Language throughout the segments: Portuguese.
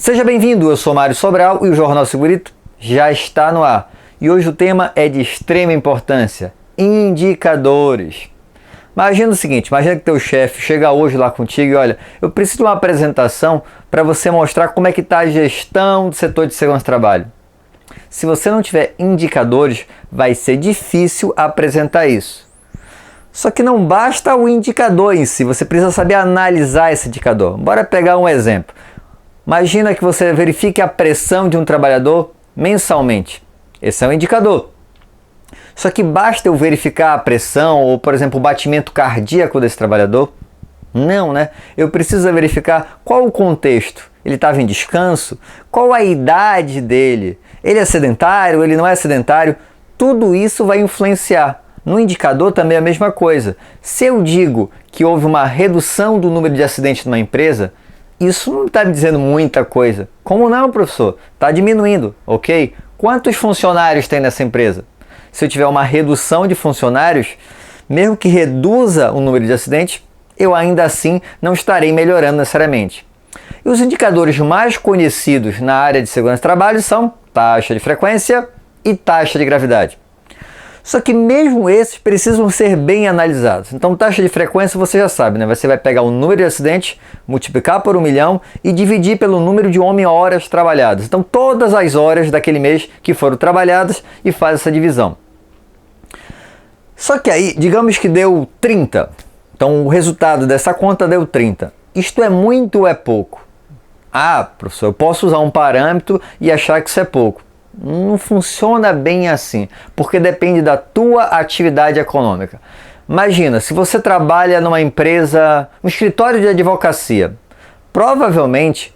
Seja bem-vindo, eu sou Mário Sobral e o Jornal Segurito já está no ar. E hoje o tema é de extrema importância: indicadores. Imagina o seguinte, imagina que teu chefe chega hoje lá contigo e olha, eu preciso de uma apresentação para você mostrar como é que está a gestão do setor de segurança do trabalho. Se você não tiver indicadores, vai ser difícil apresentar isso. Só que não basta o indicador em si, você precisa saber analisar esse indicador. Bora pegar um exemplo. Imagina que você verifique a pressão de um trabalhador mensalmente. Esse é um indicador. Só que basta eu verificar a pressão ou, por exemplo, o batimento cardíaco desse trabalhador? Não, né? Eu preciso verificar qual o contexto. Ele estava em descanso? Qual a idade dele? Ele é sedentário? Ele não é sedentário? Tudo isso vai influenciar. No indicador também é a mesma coisa. Se eu digo que houve uma redução do número de acidentes numa empresa, isso não está me dizendo muita coisa. Como não, professor? Está diminuindo, ok? Quantos funcionários tem nessa empresa? Se eu tiver uma redução de funcionários, mesmo que reduza o número de acidentes, eu ainda assim não estarei melhorando necessariamente. E os indicadores mais conhecidos na área de segurança do trabalho são taxa de frequência e taxa de gravidade. Só que mesmo esses precisam ser bem analisados. Então, taxa de frequência você já sabe, né? Você vai pegar o número de acidentes, multiplicar por 1 milhão e dividir pelo número de horas trabalhadas. Então, todas as horas daquele mês que foram trabalhadas e faz essa divisão. Só que aí, digamos que deu 30. Então, o resultado dessa conta deu 30. Isto é muito ou é pouco? Ah, professor, eu posso usar um parâmetro e achar que isso é pouco. Não funciona bem assim, porque depende da tua atividade econômica. Imagina, se você trabalha numa empresa, um escritório de advocacia, provavelmente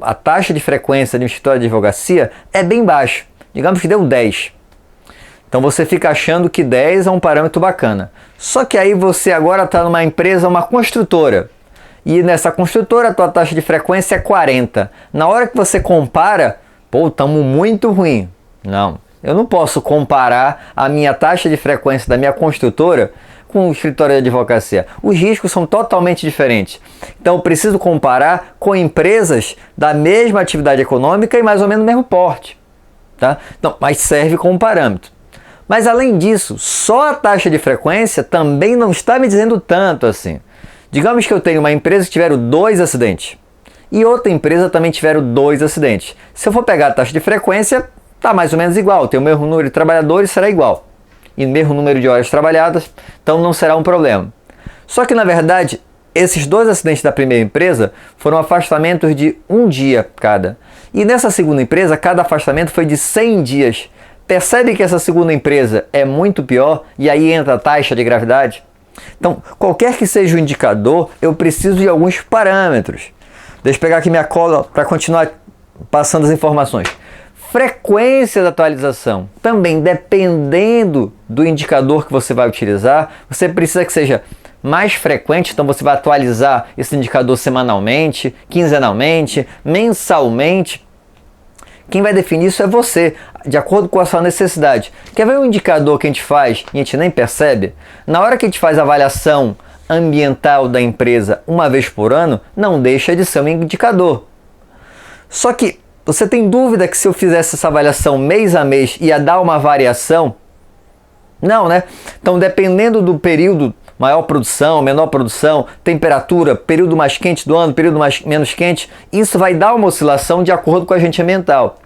a taxa de frequência de um escritório de advocacia é bem baixa. Digamos que deu 10. Então você fica achando que 10 é um parâmetro bacana. Só que aí você agora está numa empresa, uma construtora. E nessa construtora a tua taxa de frequência é 40. Na hora que você compara, pô, estamos muito ruim. Não, eu não posso comparar a minha taxa de frequência da minha construtora com o escritório de advocacia. Os riscos são totalmente diferentes. Então eu preciso comparar com empresas da mesma atividade econômica e mais ou menos do mesmo porte. Tá? Então, mas serve como parâmetro. Mas além disso, só a taxa de frequência também não está me dizendo tanto assim. Digamos que eu tenho uma empresa que tiveram 2 acidentes. E outra empresa também tiveram 2 acidentes. Se eu for pegar a taxa de frequência, está mais ou menos igual. Tem o mesmo número de trabalhadores, será igual. E o mesmo número de horas trabalhadas, então não será um problema. Só que, na verdade, esses 2 acidentes da primeira empresa foram afastamentos de 1 dia cada. E nessa segunda empresa, cada afastamento foi de 100 dias. Percebe que essa segunda empresa é muito pior e aí entra a taxa de gravidade? Então, qualquer que seja o indicador, eu preciso de alguns parâmetros. Deixa eu pegar aqui minha cola para continuar passando as informações. Frequência da atualização. Também, dependendo do indicador que você vai utilizar, você precisa que seja mais frequente. Então, você vai atualizar esse indicador semanalmente, quinzenalmente, mensalmente. Quem vai definir isso é você, de acordo com a sua necessidade. Quer ver um indicador que a gente faz e a gente nem percebe? Na hora que a gente faz a avaliação ambiental da empresa uma vez por ano, não deixa de ser um indicador. Só que você tem dúvida que se eu fizesse essa avaliação mês a mês ia dar uma variação? Não, né? Então, dependendo do período, maior produção, menor produção, temperatura, período mais quente do ano, período menos quente, isso vai dar uma oscilação de acordo com a agente ambiental.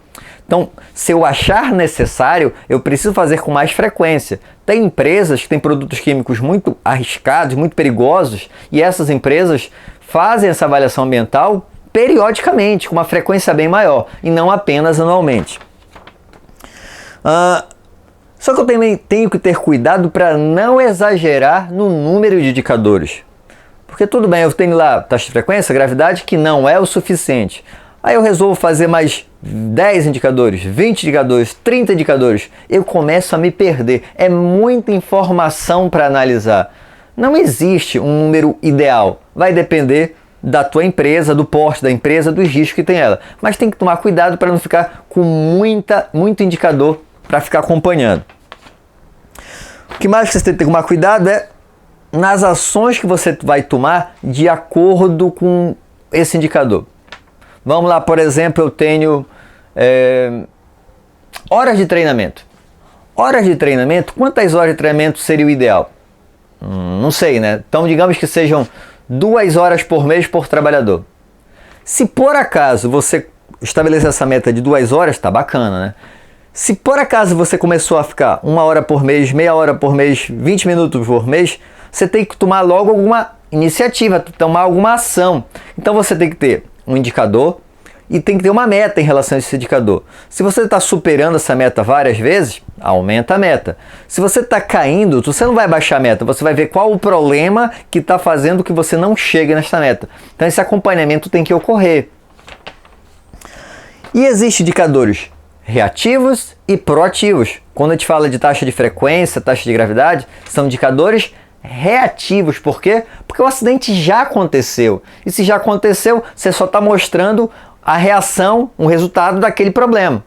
Então, se eu achar necessário, eu preciso fazer com mais frequência. Tem empresas que têm produtos químicos muito arriscados, muito perigosos, e essas empresas fazem essa avaliação ambiental periodicamente, com uma frequência bem maior, e não apenas anualmente. Só que eu também tenho que ter cuidado para não exagerar no número de indicadores. Porque tudo bem, eu tenho lá taxa de frequência, gravidade, que não é o suficiente. Aí eu resolvo fazer mais 10 indicadores, 20 indicadores, 30 indicadores. Eu começo a me perder. É muita informação para analisar. Não existe um número ideal. Vai depender da tua empresa, do porte da empresa, dos riscos que tem ela. Mas tem que tomar cuidado para não ficar com muito indicador para ficar acompanhando. O que mais que você tem que tomar cuidado é nas ações que você vai tomar de acordo com esse indicador. Vamos lá, por exemplo, eu tenho horas de treinamento. Horas de treinamento, quantas horas de treinamento seria o ideal? Não sei, né? Então digamos que sejam 2 horas por mês por trabalhador. Se por acaso você estabelecer essa meta de 2 horas, tá bacana, né? Se por acaso você começou a ficar 1 hora por mês, meia hora por mês, 20 minutos por mês, você tem que tomar logo alguma iniciativa, tomar alguma ação. Então você tem que ter um indicador e tem que ter uma meta em relação a esse indicador. Se você está superando essa meta várias vezes, aumenta a meta. Se você está caindo, você não vai baixar a meta, você vai ver qual o problema que está fazendo que você não chegue nessa meta. Então esse acompanhamento tem que ocorrer. E existem indicadores reativos e proativos. Quando a gente fala de taxa de frequência, taxa de gravidade, são indicadores reativos. Por quê? Porque o acidente já aconteceu. E se já aconteceu, você só está mostrando a reação, um resultado daquele problema.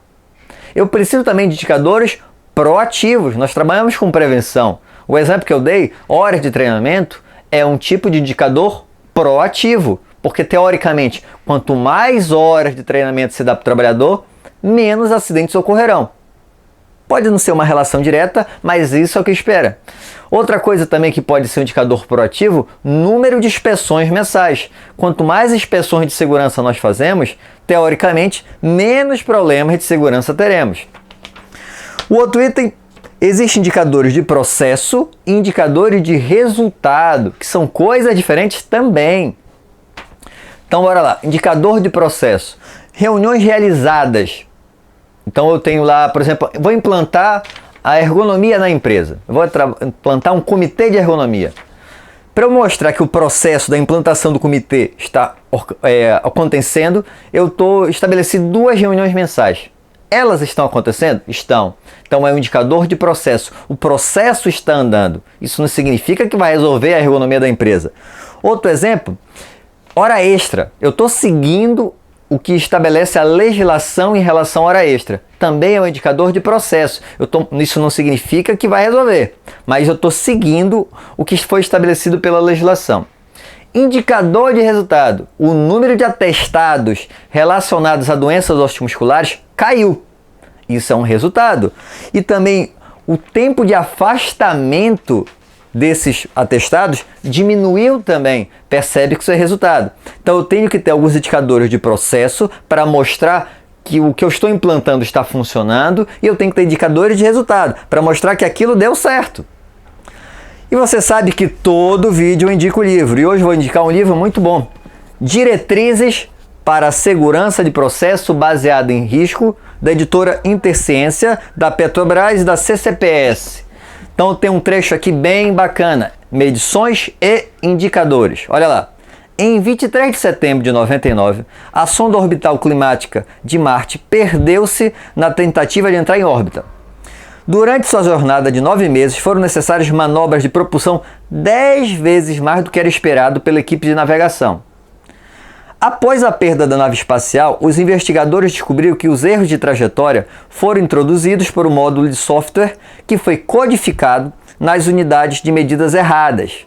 Eu preciso também de indicadores proativos. Nós trabalhamos com prevenção. O exemplo que eu dei, horas de treinamento, é um tipo de indicador proativo. Porque, teoricamente, quanto mais horas de treinamento se dá para o trabalhador, menos acidentes ocorrerão. Pode não ser uma relação direta, mas isso é o que espera. Outra coisa também que pode ser um indicador proativo, número de inspeções mensais. Quanto mais inspeções de segurança nós fazemos, teoricamente, menos problemas de segurança teremos. O outro item, existem indicadores de processo e indicadores de resultado, que são coisas diferentes também. Então, bora lá. Indicador de processo. Reuniões realizadas. Então, eu tenho lá, por exemplo, vou implantar a ergonomia na empresa. Eu vou implantar um comitê de ergonomia. Para eu mostrar que o processo da implantação do comitê está acontecendo, eu estou estabelecido 2 reuniões mensais. Elas estão acontecendo? Estão. Então, é um indicador de processo. O processo está andando. Isso não significa que vai resolver a ergonomia da empresa. Outro exemplo, hora extra. Eu estou seguindo o que estabelece a legislação em relação à hora extra. Também é um indicador de processo. Isso não significa que vai resolver, mas eu estou seguindo o que foi estabelecido pela legislação. Indicador de resultado. O número de atestados relacionados a doenças osteomusculares caiu. Isso é um resultado. E também o tempo de afastamento desses atestados diminuiu também. Percebe que isso é resultado. Então eu tenho que ter alguns indicadores de processo para mostrar que o que eu estou implantando está funcionando, e eu tenho que ter indicadores de resultado para mostrar que aquilo deu certo. E você sabe que todo vídeo eu indico o livro, e hoje eu vou indicar um livro muito bom, Diretrizes para a Segurança de Processo Baseado em Risco, da editora Interciência, da Petrobras e da CCPS. Então tem um trecho aqui bem bacana, medições e indicadores. Olha lá. Em 23 de setembro de 99, a sonda orbital climática de Marte perdeu-se na tentativa de entrar em órbita. Durante sua jornada de 9 meses, foram necessárias manobras de propulsão 10 vezes mais do que era esperado pela equipe de navegação. Após a perda da nave espacial, os investigadores descobriram que os erros de trajetória foram introduzidos por um módulo de software que foi codificado nas unidades de medidas erradas.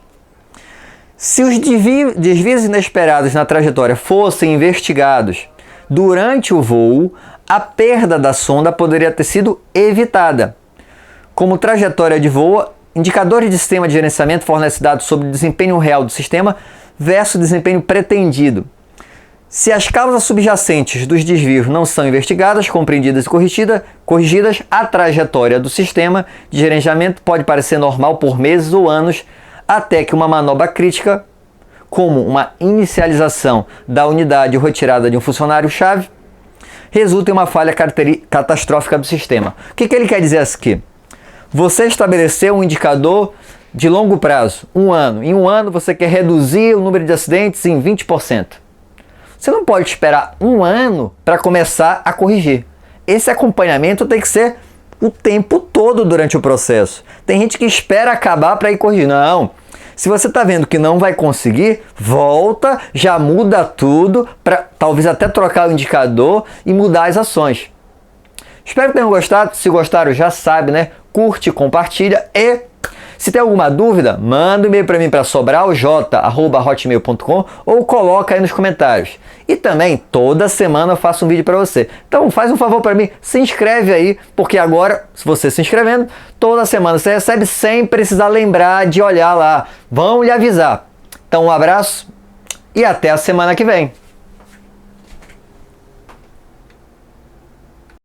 Se os desvios inesperados na trajetória fossem investigados durante o voo, a perda da sonda poderia ter sido evitada. Como trajetória de voo, indicadores de sistema de gerenciamento fornecem dados sobre o desempenho real do sistema versus desempenho pretendido. Se as causas subjacentes dos desvios não são investigadas, compreendidas e corrigidas, a trajetória do sistema de gerenciamento pode parecer normal por meses ou anos, até que uma manobra crítica, como uma inicialização da unidade ou retirada de um funcionário-chave, resulta em uma falha catastrófica do sistema. O que ele quer dizer aqui? Você estabeleceu um indicador de longo prazo, 1 ano. Em 1 ano você quer reduzir o número de acidentes em 20%. Você não pode esperar 1 ano para começar a corrigir. Esse acompanhamento tem que ser o tempo todo durante o processo. Tem gente que espera acabar para ir corrigir. Não. Se você está vendo que não vai conseguir, volta, já muda tudo, para talvez até trocar o indicador e mudar as ações. Espero que tenham gostado. Se gostaram, já sabe, né? Curte, compartilha e Se tem alguma dúvida, manda um e-mail para mim para sobralj@hotmail.com ou coloca aí nos comentários. E também, toda semana eu faço um vídeo para você. Então faz um favor para mim, se inscreve aí, porque agora, se você se inscrevendo, toda semana você recebe sem precisar lembrar de olhar lá. Vão lhe avisar. Então um abraço e até a semana que vem.